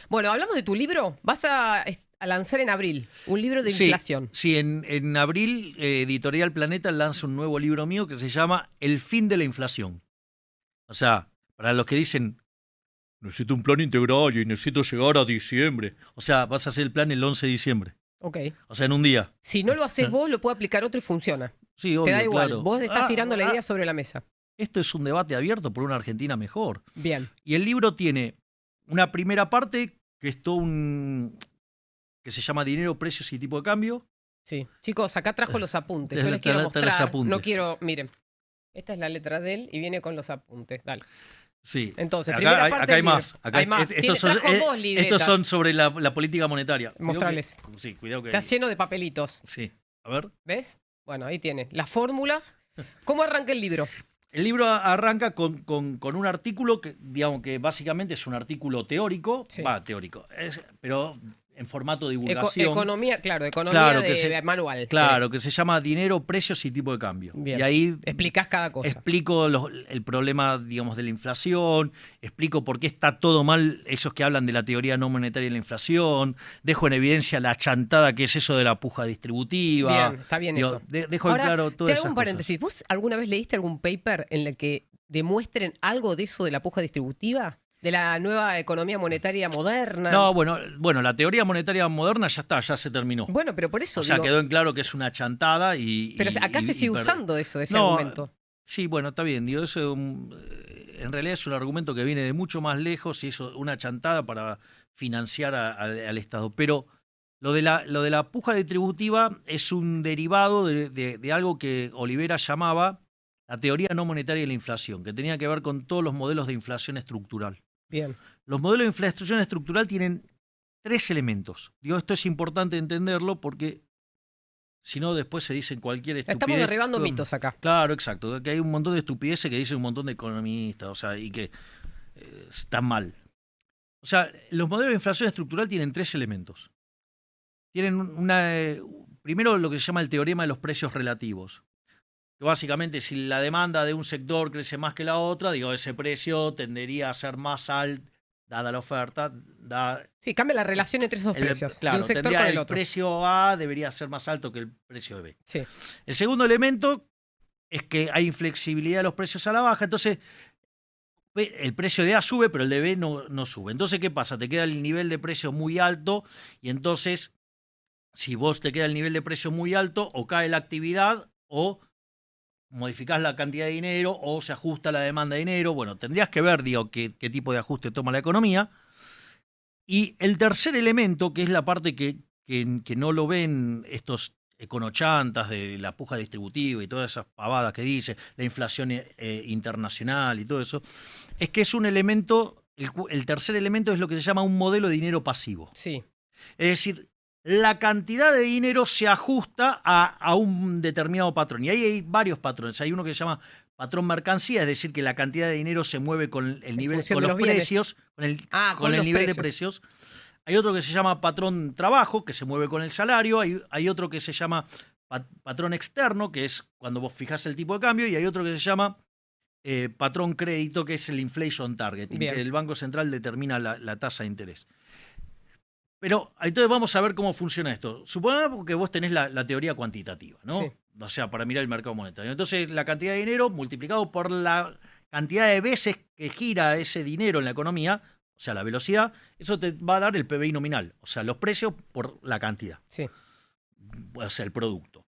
Bueno, hablamos de tu libro. Vas a lanzar en abril un libro de Sí, inflación. sí, en abril Editorial Planeta lanza un nuevo libro mío que se llama El fin de la inflación. O sea, para los que dicen, necesito un plan integral y necesito llegar a diciembre. O sea, vas a hacer el plan el 11 de diciembre. Ok. O sea, en un día. Si no lo haces vos, lo puede aplicar otro y funciona. Sí, Te da obvio, igual. claro. Vos estás tirando la idea sobre la mesa. Esto es un debate abierto por una Argentina mejor. Bien. Y el libro tiene una primera parte que es todo que se llama Dinero, Precios y Tipo de Cambio. Sí. Chicos, acá trajo los apuntes. Yo Te- les te- quiero te los mostrar. apuntes. No quiero. Miren. Esta es la letra de él y viene con los apuntes. Dale. Sí. Entonces, primera parte acá hay del libro. más. Acá Hay más. Trajo dos libretas. estos son sobre la política monetaria. Mostrales. Sí, cuidado que. Está lleno de papelitos. Sí. A ver. ¿Ves? Bueno, ahí tiene. Las fórmulas. ¿Cómo arranca el libro? El libro arranca con un artículo que, digamos que básicamente es un artículo teórico, Sí. teórico, pero en formato de divulgación. Economía, claro, economía Claro, de manual. Claro, que se llama Dinero, Precios y Tipo de Cambio. Bien. Y ahí Explicás cada cosa. explico el problema, digamos, de la inflación, explico por qué está todo mal esos que hablan de la teoría no monetaria de la inflación, dejo en evidencia la chantada que es eso de la puja distributiva. Bien, está bien Digo, eso. dejo Ahora, en claro te todas hago esas un paréntesis. ¿Vos alguna vez leíste algún paper en el que demuestren algo de eso de la puja distributiva? ¿De la nueva economía monetaria moderna? No, bueno, la teoría monetaria moderna ya está, ya se terminó. Bueno, pero por eso O sea, digo, quedó en claro que es una chantada pero acá se sigue usando eso, ese argumento. Sí, bueno, está bien. Digo, eso en realidad es un argumento que viene de mucho más lejos y es una chantada para financiar al Estado. Pero lo de la puja distributiva es un derivado de algo que Olivera llamaba la teoría no monetaria de la inflación, que tenía que ver con todos los modelos de inflación estructural. Bien. Los modelos de inflación estructural tienen 3 elementos. Digo, esto es importante entenderlo porque si no después se dicen cualquier estupidez. Estamos derribando mitos acá. Claro, exacto. Que hay un montón de estupideces que dicen un montón de economistas, o sea, y que están mal. O sea, los modelos de inflación estructural tienen 3 elementos. Tienen primero lo que se llama el teorema de los precios relativos. Que básicamente, si la demanda de un sector crece más que la otra, digo, ese precio tendería a ser más alto, dada la oferta. Sí, cambia la relación entre esos precios. Claro, de un sector con el otro. precio A debería ser más alto que el precio de B. Sí. El segundo elemento es que hay inflexibilidad de los precios a la baja, entonces el precio de A sube, pero el de B no sube. Entonces, ¿qué pasa? Te queda el nivel de precio muy alto y entonces, si vos te queda el nivel de precio muy alto, o cae la actividad o modificás la cantidad de dinero o se ajusta la demanda de dinero. Bueno, tendrías que ver, digo, qué tipo de ajuste toma la economía. Y el tercer elemento, que es la parte que no lo ven estos econochantas de la puja distributiva y todas esas pavadas que dice, la inflación internacional y todo eso, es que es un elemento, el tercer elemento es lo que se llama un modelo de dinero pasivo. Sí. Es decir, la cantidad de dinero se ajusta a un determinado patrón. Y ahí hay varios patrones. Hay uno que se llama patrón mercancía, es decir, que la cantidad de dinero se mueve con el nivel, con los precios, con el nivel de precios. Hay otro que se llama patrón trabajo, que se mueve con el salario. Hay otro que se llama patrón externo, que es cuando vos fijás el tipo de cambio. Y hay otro que se llama patrón crédito, que es el inflation targeting, que el Banco Central determina la tasa de interés. Pero entonces vamos a ver cómo funciona esto. Supongamos que vos tenés la teoría cuantitativa, ¿no? Sí. O sea, para mirar el mercado monetario. Entonces, la cantidad de dinero multiplicado por la cantidad de veces que gira ese dinero en la economía, o sea, la velocidad, eso te va a dar el PBI nominal. O sea, los precios por la cantidad. Sí. O sea, el producto.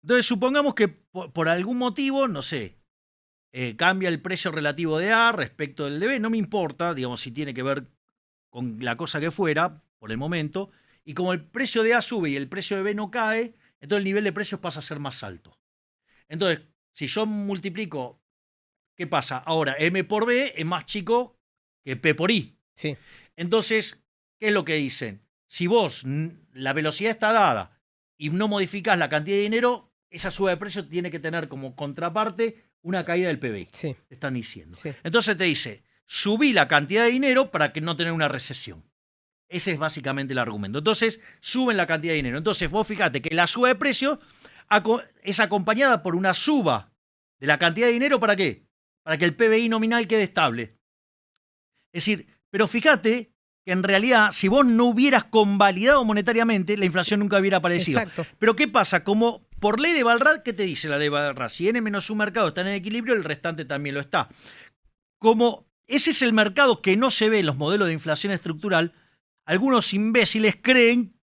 Entonces, supongamos que por algún motivo, no sé, cambia el precio relativo de A respecto del de B. No me importa, digamos, si tiene que ver con la cosa que fuera, por el momento, y como el precio de A sube y el precio de B no cae, entonces el nivel de precios pasa a ser más alto. Entonces, si yo multiplico, ¿qué pasa? Ahora, M por B es más chico que P por I. Sí. Entonces, ¿qué es lo que dicen? Si vos, la velocidad está dada y no modificás la cantidad de dinero, esa suba de precio tiene que tener como contraparte una caída del PBI. Sí. Te están diciendo. Sí. Entonces te dice, subí la cantidad de dinero para que no tener una recesión. Ese es básicamente el argumento. Entonces, suben la cantidad de dinero. Entonces, vos fíjate que la suba de precio es acompañada por una suba de la cantidad de dinero, ¿para qué? Para que el PBI nominal quede estable. Es decir, pero fíjate que en realidad, si vos no hubieras convalidado monetariamente, la inflación nunca hubiera aparecido. Exacto. Pero ¿qué pasa? Como por ley de Walras, ¿qué te dice la ley de Walras? Si n menos un mercado está en equilibrio, el restante también lo está. Como ese es el mercado que no se ve en los modelos de inflación estructural, algunos imbéciles creen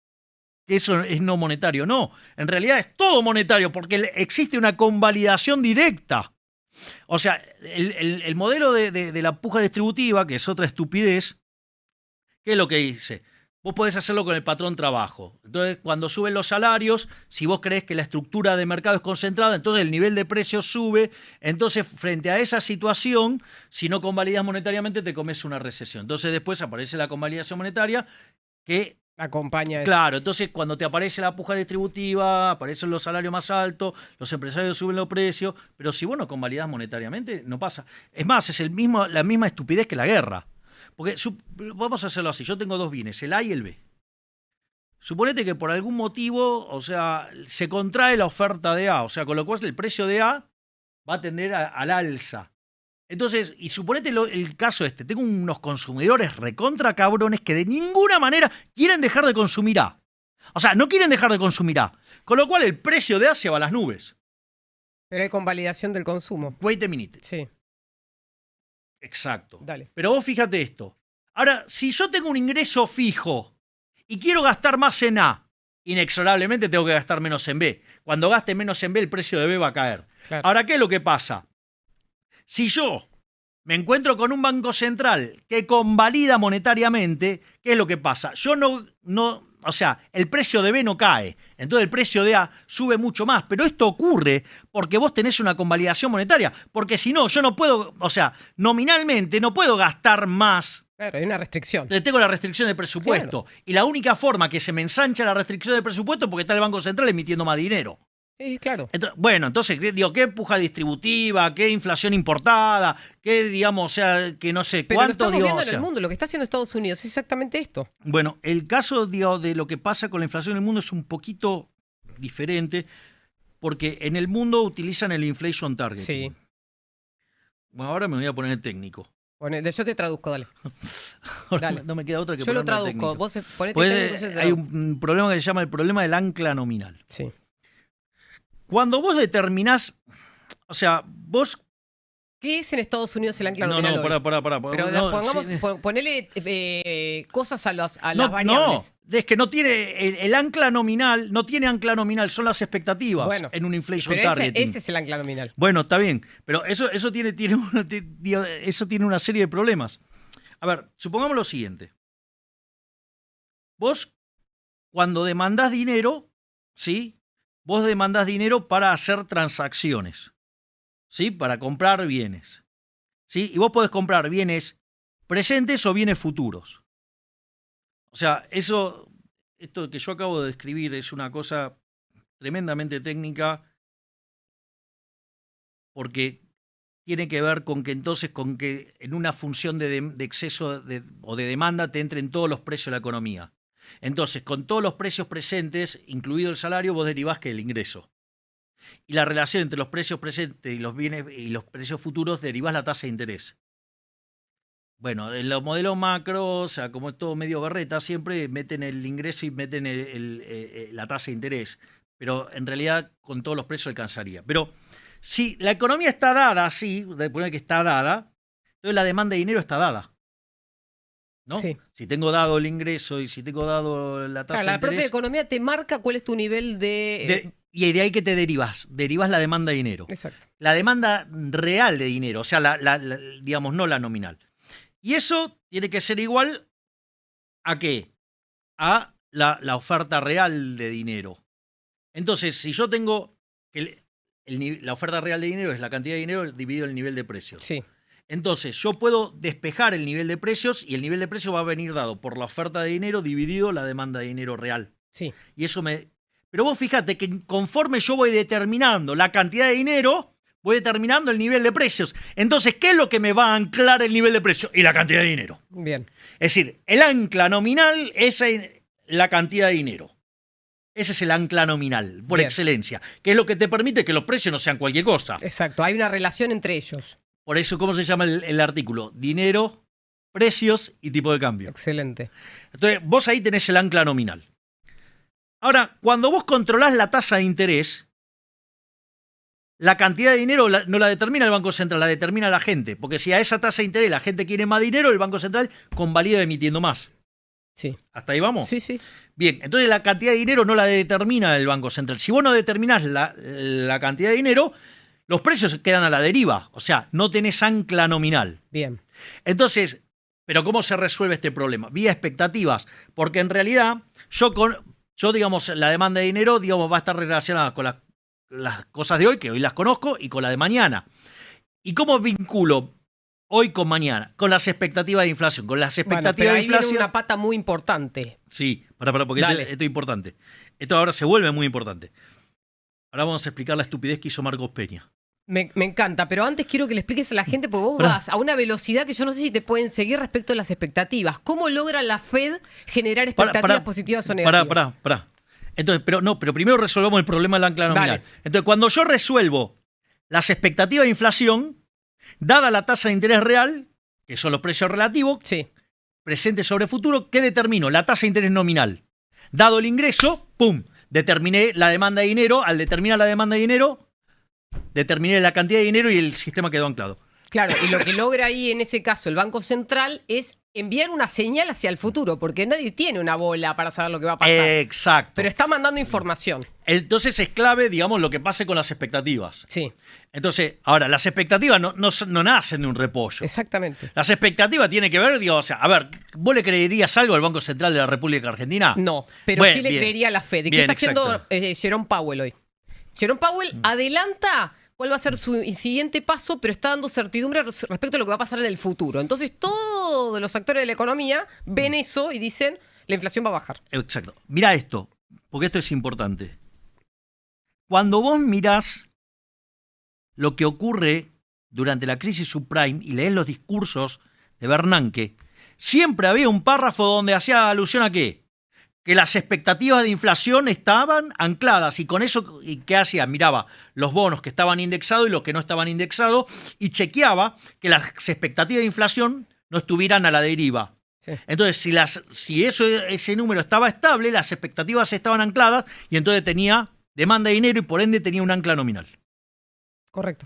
que eso es no monetario. No, en realidad es todo monetario porque existe una convalidación directa. O sea, el modelo de la puja distributiva, que es otra estupidez, ¿qué es lo que dice? Vos podés hacerlo con el patrón trabajo. Entonces, cuando suben los salarios, si vos creés que la estructura de mercado es concentrada, entonces el nivel de precios sube. Entonces, frente a esa situación, si no convalidas monetariamente, te comes una recesión. Entonces, después aparece la convalidación monetaria que acompaña eso. Claro, entonces cuando te aparece la puja distributiva, aparecen los salarios más altos, los empresarios suben los precios, pero si vos no convalidás monetariamente, no pasa. Es más, es la misma estupidez que la guerra. Porque vamos a hacerlo así, yo tengo dos bienes, el A y el B. Suponete que por algún motivo, o sea, se contrae la oferta de A, o sea, con lo cual el precio de A va a tender al alza. Entonces, y suponete el caso tengo unos consumidores recontra cabrones que de ninguna manera quieren dejar de consumir A. O sea, no quieren dejar de consumir A. Con lo cual el precio de A se va a las nubes. Pero hay convalidación del consumo. Wait a minute. Sí. Exacto. Dale. Pero vos fíjate esto. Ahora, si yo tengo un ingreso fijo y quiero gastar más en A, inexorablemente tengo que gastar menos en B. Cuando gaste menos en B, el precio de B va a caer. Claro. Ahora, ¿qué es lo que pasa? Si yo me encuentro con un banco central que convalida monetariamente, ¿qué es lo que pasa? Yo o sea, el precio de B no cae, entonces el precio de A sube mucho más, pero esto ocurre porque vos tenés una convalidación monetaria, porque si no, yo no puedo, o sea, nominalmente no puedo gastar más. Claro, hay una restricción. Tengo la restricción de presupuesto, Claro. Y la única forma que se me ensancha la restricción de presupuesto es porque está el Banco Central emitiendo más dinero. Sí, claro. Entonces, digo, ¿qué puja distributiva? ¿Qué inflación importada? ¿Qué, digamos, o sea, que no sé Pero cuánto? lo estamos viendo o sea, en el mundo, lo que está haciendo Estados Unidos es exactamente esto. Bueno, el caso, digo, de lo que pasa con la inflación en el mundo es un poquito diferente, porque en el mundo utilizan el inflation target. Sí. Bueno, ahora me voy a poner técnico. Bueno, yo te traduzco, dale. Ahora Dale. no me queda otra que Yo lo ponerme traduzco. técnico. Vos ponete Pues, técnico, yo te hay traduzco. un problema que se llama el problema del ancla nominal. Sí. Cuando vos determinás, o sea, vos... ¿Qué es en Estados Unidos el ancla nominal hoy? Pará. Pero No, pongamos, sí. ponele cosas a las No, variables. es que no tiene el ancla nominal, no tiene ancla nominal, son las expectativas Bueno, en un inflation Pero targeting. ese es el ancla nominal. Bueno, está bien, pero eso tiene una serie de problemas. A ver, supongamos lo siguiente. Vos, cuando demandás dinero, ¿sí? Vos demandás dinero para hacer transacciones, ¿sí? Para comprar bienes, ¿sí? Y vos podés comprar bienes presentes o bienes futuros. O sea, esto que yo acabo de describir es una cosa tremendamente técnica porque tiene que ver con que entonces con que en una función de exceso o de demanda te entren todos los precios de la economía. Entonces, con todos los precios presentes, incluido el salario, vos derivás que el ingreso. Y la relación entre los precios presentes y los bienes y los precios futuros derivás la tasa de interés. Bueno, en los modelos macro, o sea, como es todo medio berreta, siempre meten el ingreso y meten la tasa de interés. Pero en realidad con todos los precios alcanzaría. Pero si la economía está dada así, de poner que está dada, entonces la demanda de dinero está dada. ¿No? Sí. Si tengo dado el ingreso y si tengo dado la tasa Claro, de la interés. propia economía te marca cuál es tu nivel Y de ahí que te derivas la demanda de dinero. Exacto. La demanda real de dinero, o sea, digamos, no la nominal. Y eso tiene que ser igual ¿a qué? A la oferta real de dinero. Entonces, si yo tengo que la oferta real de dinero es la cantidad de dinero dividido el nivel de precios. Sí. Entonces, yo puedo despejar el nivel de precios y el nivel de precios va a venir dado por la oferta de dinero dividido la demanda de dinero real. Sí. Y eso Pero vos fíjate que conforme yo voy determinando la cantidad de dinero, voy determinando el nivel de precios. Entonces, ¿qué es lo que me va a anclar el nivel de precios? Y la cantidad de dinero. Bien. Es decir, el ancla nominal es la cantidad de dinero. Ese es el ancla nominal, por Bien. excelencia, que es lo que te permite que los precios no sean cualquier cosa. Exacto. Hay una relación entre ellos. Por eso, ¿cómo se llama el artículo? Dinero precios y tipo de cambio. Excelente. Entonces, vos ahí tenés el ancla nominal. Ahora, cuando vos controlás la tasa de interés, la cantidad de dinero no la determina el Banco Central, la determina la gente. Porque si a esa tasa de interés la gente quiere más dinero, el Banco Central convalida emitiendo más. Sí. ¿Hasta ahí vamos? Sí, sí. Bien, entonces la cantidad de dinero no la determina el Banco Central. Si vos no determinás la cantidad de dinero, los precios quedan a la deriva. O sea, no tenés ancla nominal. Bien. Entonces, ¿pero cómo se resuelve este problema? Vía expectativas. Porque en realidad, yo digamos, la demanda de dinero, digamos, va a estar relacionada con las cosas de hoy, que hoy las conozco, y con la de mañana. ¿Y cómo vinculo hoy con mañana? Con las expectativas de inflación. Con las expectativas pero ahí de inflación. viene una pata muy importante. Sí, porque Dale. esto es importante. Esto ahora se vuelve muy importante. Ahora vamos a explicar la estupidez que hizo Marcos Peña. Me encanta, pero antes quiero que le expliques a la gente, porque vos vas a una velocidad que yo no sé si te pueden seguir respecto a las expectativas. ¿Cómo logra la Fed generar expectativas positivas o negativas? Pará. Entonces, pero primero resolvamos el problema del ancla nominal. Dale. Entonces, cuando yo resuelvo las expectativas de inflación, dada la tasa de interés real, que son los precios relativos, Sí. presente sobre futuro, ¿qué determino? La tasa de interés nominal. Dado el ingreso, ¡pum! Determiné la demanda de dinero. Al determinar la demanda de dinero, determiné la cantidad de dinero y el sistema quedó anclado. Claro, y lo que logra ahí en ese caso el Banco Central es enviar una señal hacia el futuro, porque nadie tiene una bola para saber lo que va a pasar. Exacto. Pero está mandando información. Entonces es clave, digamos, lo que pase con las expectativas. Sí, Entonces, ahora, las expectativas no nacen de un repollo. exactamente. Las expectativas tienen que ver, digo, o sea, a ver, ¿vos le creerías algo al Banco Central de la República Argentina? No, pero Bueno, sí le bien. creería a la Fed. ¿Y qué Bien, está haciendo exacto. Jerome Powell hoy? Jerome Powell adelanta cuál va a ser su siguiente paso, pero está dando certidumbre respecto a lo que va a pasar en el futuro. Entonces todos los actores de la economía ven eso y dicen, la inflación va a bajar. Exacto. Mirá esto, porque esto es importante. Cuando vos mirás lo que ocurre durante la crisis subprime y lees los discursos de Bernanke, siempre había un párrafo donde hacía alusión a ¿qué? Que las expectativas de inflación estaban ancladas y con eso, ¿y qué hacía? Miraba los bonos que estaban indexados y los que no estaban indexados y chequeaba que las expectativas de inflación no estuvieran a la deriva. Sí. Entonces, si ese número estaba estable, las expectativas estaban ancladas y entonces tenía demanda de dinero y por ende tenía un ancla nominal. Correcto.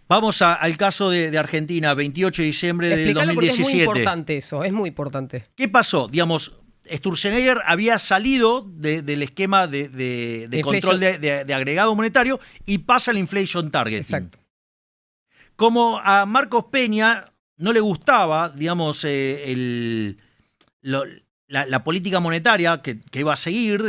Vamos al caso de Argentina, 28 de diciembre del Explícalo porque es 2017. muy importante eso, es muy importante. ¿Qué pasó? Digamos, Sturzenegger había salido del esquema de control de agregado monetario y pasa al inflation targeting. Exacto. Como a Marcos Peña no le gustaba, digamos, la política monetaria que iba a seguir,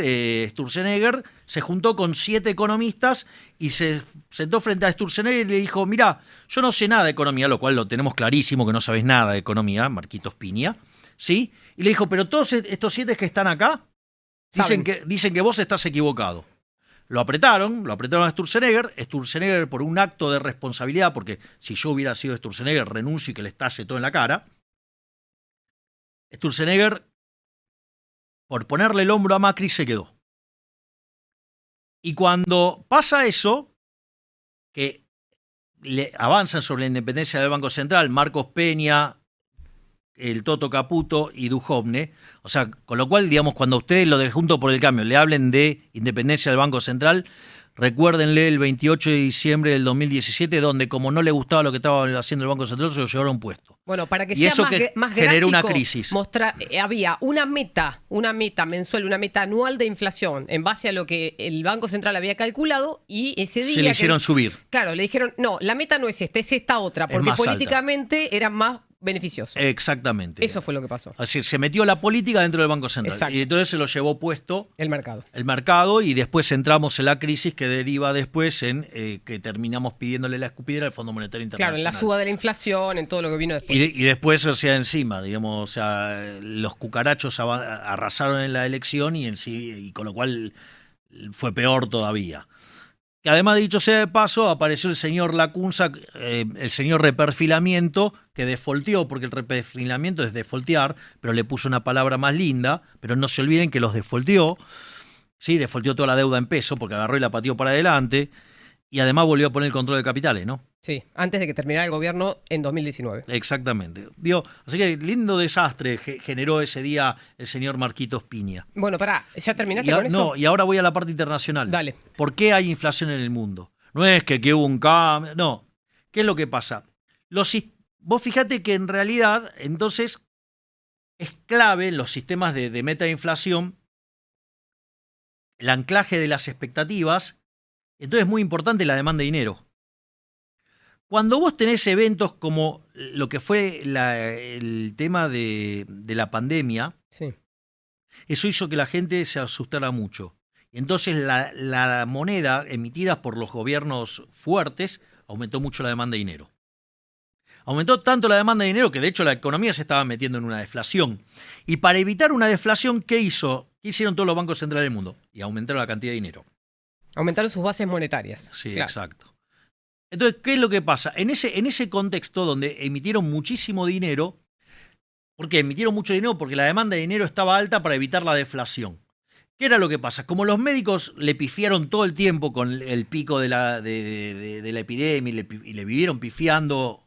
Sturzenegger se juntó con 7 economistas y se sentó frente a Sturzenegger y le dijo, mirá, yo no sé nada de economía, lo cual lo tenemos clarísimo que no sabés nada de economía, Marquitos Piña, ¿sí? Y le dijo, pero todos estos 7 que están acá dicen que vos estás equivocado. Lo apretaron a Sturzenegger por un acto de responsabilidad, porque si yo hubiera sido Sturzenegger, renuncio y que le estalle todo en la cara. Sturzenegger, por ponerle el hombro a Macri, se quedó. Y cuando pasa eso, que le avanzan sobre la independencia del Banco Central, Marcos Peña, el Toto Caputo y Duhovne, o sea, con lo cual, digamos, cuando ustedes lo de Juntos por el Cambio le hablen de independencia del Banco Central, recuérdenle el 28 de diciembre del 2017, donde como no le gustaba lo que estaba haciendo el Banco Central, se lo llevaron puesto. Bueno, para que Y sea eso más generó una gráfico, crisis. Había una meta mensual, una meta anual de inflación en base a lo que el Banco Central había calculado y ese día... Se le hicieron subir. Claro, le dijeron, no, la meta no es esta otra, porque más alta. políticamente era más beneficioso. Exactamente. Eso fue lo que pasó. Es decir, se metió la política dentro del Banco Central. Exacto. Y entonces se lo llevó puesto El mercado. el mercado y después entramos en la crisis que deriva después en que terminamos pidiéndole la escupidera al Fondo Monetario Claro, Internacional. en la suba de la inflación, en todo lo que vino después. Y después, o sea, encima, digamos, o sea, los cucarachos arrasaron en la elección y con lo cual fue peor todavía. Que además, dicho sea de paso, apareció el señor Lacunza, el señor reperfilamiento, que defolteó, porque el reperfilamiento es defoltear, pero le puso una palabra más linda, pero no se olviden que los defolteó, sí, defolteó toda la deuda en peso, porque agarró y la pateó para adelante, y además volvió a poner el control de capitales, ¿no? Sí, antes de que terminara el gobierno en 2019. Exactamente. Digo, así que lindo desastre generó ese día el señor Marquitos Piña. Bueno, pará, ¿ya terminaste con eso? No, y ahora voy a la parte internacional. Dale. ¿Por qué hay inflación en el mundo? No es que hubo un cambio, no. ¿Qué es lo que pasa? Vos fíjate que en realidad, entonces, es clave en los sistemas de meta de inflación el anclaje de las expectativas. Entonces es muy importante la demanda de dinero. Cuando vos tenés eventos como lo que fue el tema de la pandemia, Sí. eso hizo que la gente se asustara mucho. Entonces la moneda emitida por los gobiernos fuertes aumentó mucho la demanda de dinero. Aumentó tanto la demanda de dinero que de hecho la economía se estaba metiendo en una deflación. Y para evitar una deflación, ¿qué hizo? ¿Qué hicieron todos los bancos centrales del mundo? Y aumentaron la cantidad de dinero. Aumentaron sus bases monetarias. Sí, claro. exacto. Entonces, ¿qué es lo que pasa? En ese contexto donde emitieron muchísimo dinero, ¿por qué emitieron mucho dinero? Porque la demanda de dinero estaba alta para evitar la deflación. ¿Qué era lo que pasa? Como los médicos le pifiaron todo el tiempo con el pico de la epidemia y le vivieron pifiando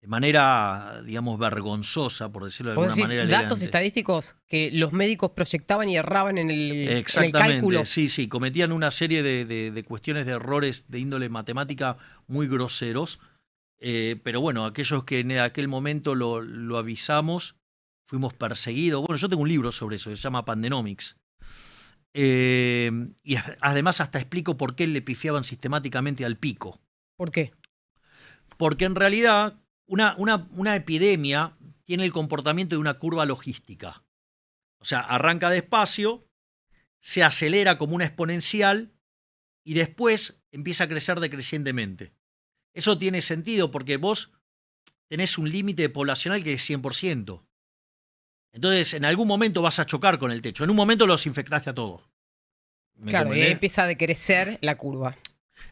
de manera, digamos, vergonzosa, por decirlo de ¿Vos alguna decís manera datos elegante. estadísticos que los médicos proyectaban y erraban en el Exactamente, cálculo? sí, cometían una serie de cuestiones de errores de índole matemática muy groseros, pero bueno, aquellos que en aquel momento lo avisamos, fuimos perseguidos. Bueno, yo tengo un libro sobre eso, se llama Pandenomics, y además hasta explico por qué le pifiaban sistemáticamente al pico. ¿Por qué? Porque en realidad una epidemia tiene el comportamiento de una curva logística. O sea, arranca despacio, se acelera como una exponencial y después empieza a crecer decrecientemente. Eso tiene sentido porque vos tenés un límite poblacional que es 100%. Entonces, en algún momento vas a chocar con el techo. En un momento los infectaste a todos. Claro, y ahí empieza a decrecer la curva.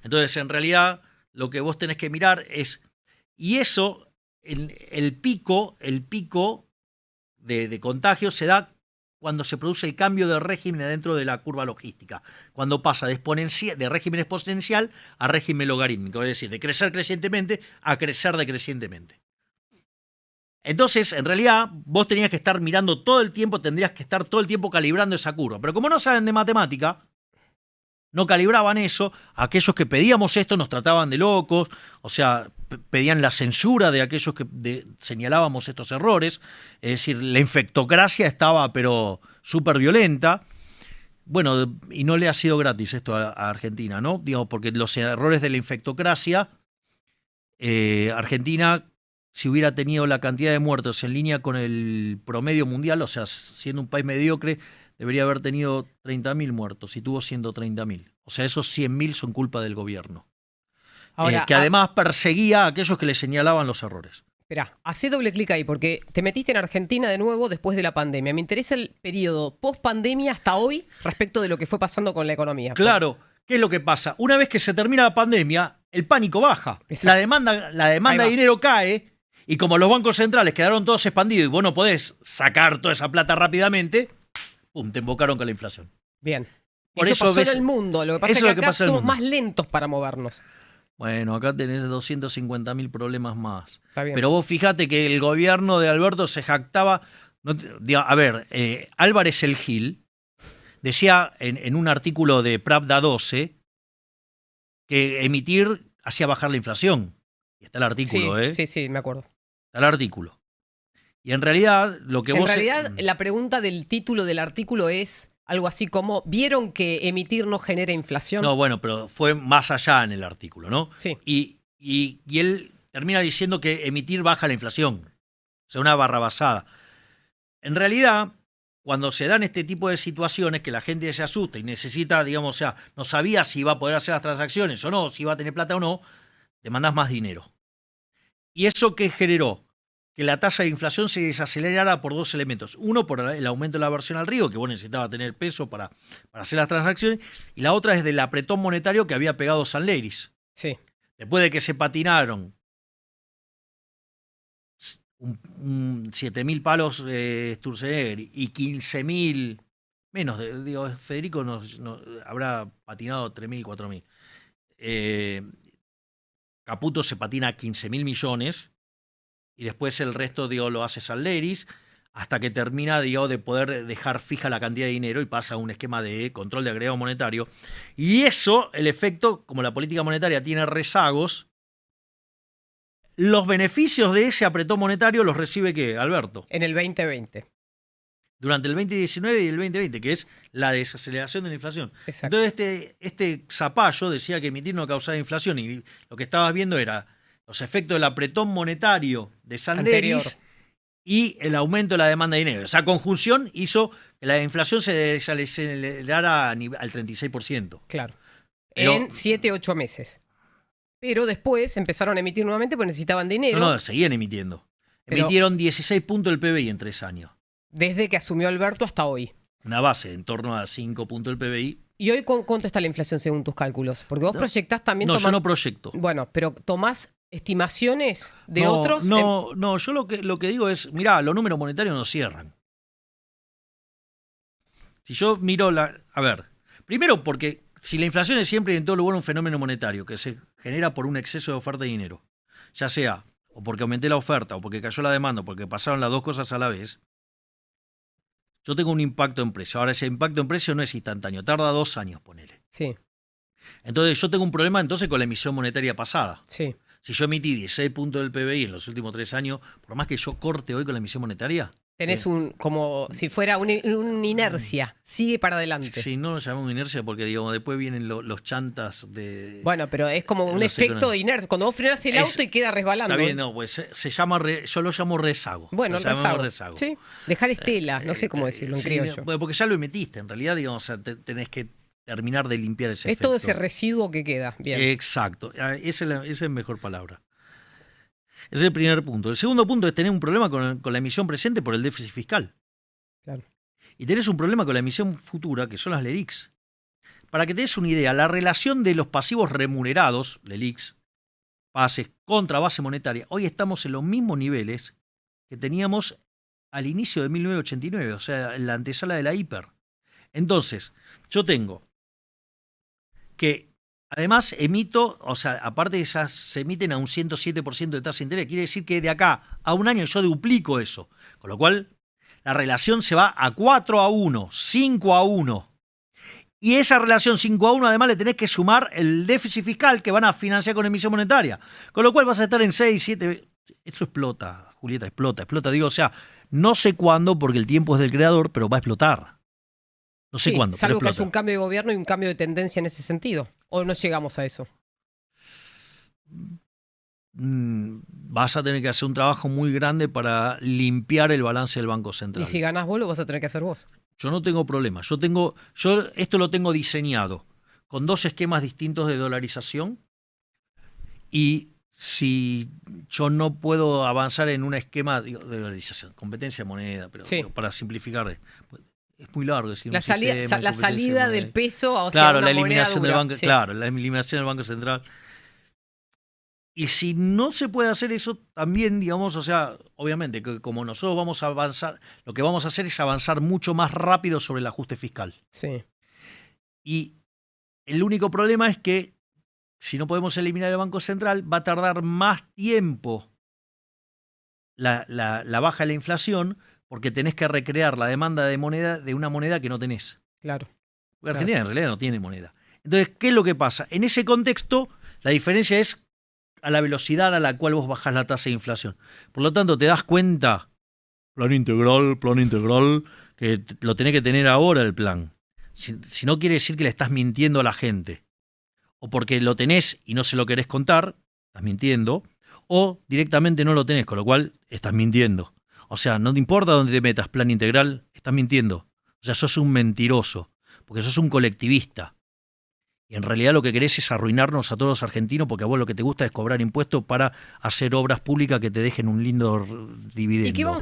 Entonces, en realidad, lo que vos tenés que mirar es... Y eso, el pico de contagio se da cuando se produce el cambio de régimen dentro de la curva logística, cuando pasa de régimen exponencial a régimen logarítmico, es decir, de crecer crecientemente a crecer decrecientemente. Entonces, en realidad, vos tenías que estar mirando todo el tiempo, tendrías que estar todo el tiempo calibrando esa curva. Pero como no saben de matemática, no calibraban eso, aquellos que pedíamos esto nos trataban de locos, o sea, pedían la censura de aquellos que señalábamos estos errores, es decir, la infectocracia estaba pero súper violenta. Bueno, y no le ha sido gratis esto a Argentina, ¿no? Digamos, porque los errores de la infectocracia, Argentina, si hubiera tenido la cantidad de muertos en línea con el promedio mundial, o sea, siendo un país mediocre, debería haber tenido 30.000 muertos y tuvo 130.000. O sea, esos 100.000 son culpa del gobierno. Ahora, que además perseguía a aquellos que le señalaban los errores. Esperá, hacé doble clic ahí porque te metiste en Argentina de nuevo después de la pandemia. Me interesa el periodo post-pandemia hasta hoy respecto de lo que fue pasando con la economía. Claro, ¿qué es lo que pasa? Una vez que se termina la pandemia, el pánico baja. Exacto. La demanda de dinero cae y como los bancos centrales quedaron todos expandidos y vos no podés sacar toda esa plata rápidamente, ¡pum!, te embocaron con la inflación. Bien. Por eso pasó ves, en el mundo. Lo que pasa es que acá somos más lentos para movernos. Bueno, acá tenés 250.000 problemas más. Está bien. Pero vos fijate que el gobierno de Alberto se jactaba... a ver, Álvarez el Gil decía en un artículo de Pravda 12 que emitir hacía bajar la inflación. Y está el artículo, Sí, sí, me acuerdo. Está el artículo. Y en realidad lo que En realidad, la pregunta del título del artículo es algo así como, ¿vieron que emitir no genera inflación? No, bueno, pero fue más allá en el artículo, ¿no? Sí. Y él termina diciendo que emitir baja la inflación. O sea, una barrabasada. En realidad, cuando se dan este tipo de situaciones que la gente se asusta y necesita, digamos, o sea, no sabía si iba a poder hacer las transacciones o no, si iba a tener plata o no, te mandás más dinero. ¿Y eso qué generó? Que la tasa de inflación se desacelerara por dos elementos. Uno, por el aumento de la aversión al riesgo, que vos necesitabas tener peso para hacer las transacciones, y la otra es del apretón monetario que había pegado San Leiris. Sí. Después de que se patinaron 7.000 palos Sturzenegger y 15.000, menos, digo, Federico habrá patinado 3.000, 4.000. Caputo se patina a 15.000 millones y después el resto, lo hace Salderis hasta que termina, de poder dejar fija la cantidad de dinero y pasa a un esquema de control de agregado monetario. Y eso, el efecto, como la política monetaria tiene rezagos, los beneficios de ese apretón monetario los recibe, ¿qué, Alberto? En el 2020. Durante el 2019 y el 2020, que es la desaceleración de la inflación. Exacto. Entonces, este zapallo decía que emitir no causaba inflación y lo que estabas viendo era los efectos del apretón monetario de Salderis y el aumento de la demanda de dinero. Esa conjunción hizo que la inflación se desacelerara al 36%. Claro. Pero, en 7-8 meses. Pero después empezaron a emitir nuevamente porque necesitaban dinero. No, seguían emitiendo. Emitieron 16 puntos del PBI en 3 años. Desde que asumió Alberto hasta hoy. Una base en torno a 5 puntos del PBI. ¿Y hoy cuánto está la inflación según tus cálculos? Porque vos proyectás también... No, yo no proyecto. Bueno, pero tomás estimaciones de otros... No, yo lo que digo es, mirá, los números monetarios no cierran. Si yo miro a ver, primero porque si la inflación es siempre y en todo lugar un fenómeno monetario que se genera por un exceso de oferta de dinero, ya sea o porque aumenté la oferta o porque cayó la demanda o porque pasaron las dos cosas a la vez, yo tengo un impacto en precio. Ahora, ese impacto en precio no es instantáneo, tarda 2 años, ponele. Sí. Entonces, yo tengo un problema entonces con la emisión monetaria pasada. Sí. Si yo emití 16 puntos del PBI en los últimos 3 años, por más que yo corte hoy con la emisión monetaria... Tenés como si fuera una inercia, sigue para adelante. Sí, no lo llamamos inercia porque, digamos, después vienen los chantas de... Bueno, pero es como un efecto de inercia. Cuando vos frenás el auto y queda resbalando. Está bien, no, pues se llama, yo lo llamo rezago. Bueno, rezago. Sí, dejar estela, no sé cómo decirlo en criollo. Porque ya lo emetiste, en realidad, digamos, o sea, tenés que terminar de limpiar ese efecto. Es todo ese residuo que queda. Bien. Exacto, esa es la mejor palabra. Ese es el primer punto. El segundo punto es tener un problema con la emisión presente por el déficit fiscal. Claro. Y tenés un problema con la emisión futura, que son las LELIQs. Para que te des una idea, la relación de los pasivos remunerados, LELIQs, bases contra base monetaria, hoy estamos en los mismos niveles que teníamos al inicio de 1989, o sea, en la antesala de la hiper. Entonces, yo tengo que... Además, emito, o sea, aparte de esas, se emiten a un 107% de tasa de interés. Quiere decir que de acá a un año yo duplico eso. Con lo cual, la relación se va a 4-1, 5-1. Y esa relación 5-1, además, le tenés que sumar el déficit fiscal que van a financiar con emisión monetaria. Con lo cual vas a estar en 6, 7... Esto explota, Julieta, explota. Digo, o sea, no sé cuándo, porque el tiempo es del creador, pero va a explotar. No sé cuándo. Salvo que haya un cambio de gobierno y un cambio de tendencia en ese sentido. ¿O no llegamos a eso? Vas a tener que hacer un trabajo muy grande para limpiar el balance del Banco Central. Y si ganás vos, lo vas a tener que hacer vos. Yo no tengo problema. Yo esto lo tengo diseñado con 2 esquemas distintos de dolarización. Y si yo no puedo avanzar en un esquema de dolarización, competencia de moneda, pero para simplificar... Es muy largo decir la salida del peso a claro, la eliminación del banco, claro, la eliminación del Banco Central. Y si no se puede hacer eso, también, digamos, o sea, obviamente, que como nosotros vamos a avanzar, lo que vamos a hacer es avanzar mucho más rápido sobre el ajuste fiscal. Sí. Y el único problema es que si no podemos eliminar el Banco Central, va a tardar más tiempo la baja de la inflación, porque tenés que recrear la demanda de moneda de una moneda que no tenés. Claro. Porque Argentina en realidad no tiene moneda. Entonces, ¿qué es lo que pasa? En ese contexto, la diferencia es a la velocidad a la cual vos bajás la tasa de inflación. Por lo tanto, te das cuenta, plan integral, que lo tenés que tener ahora el plan. Si no quiere decir que le estás mintiendo a la gente. O porque lo tenés y no se lo querés contar, estás mintiendo. O directamente no lo tenés, con lo cual estás mintiendo. O sea, no te importa dónde te metas, plan integral, estás mintiendo. O sea, sos un mentiroso, porque sos un colectivista. Y en realidad lo que querés es arruinarnos a todos los argentinos, porque a vos lo que te gusta es cobrar impuestos para hacer obras públicas que te dejen un lindo dividendo. ¿Y qué vamos?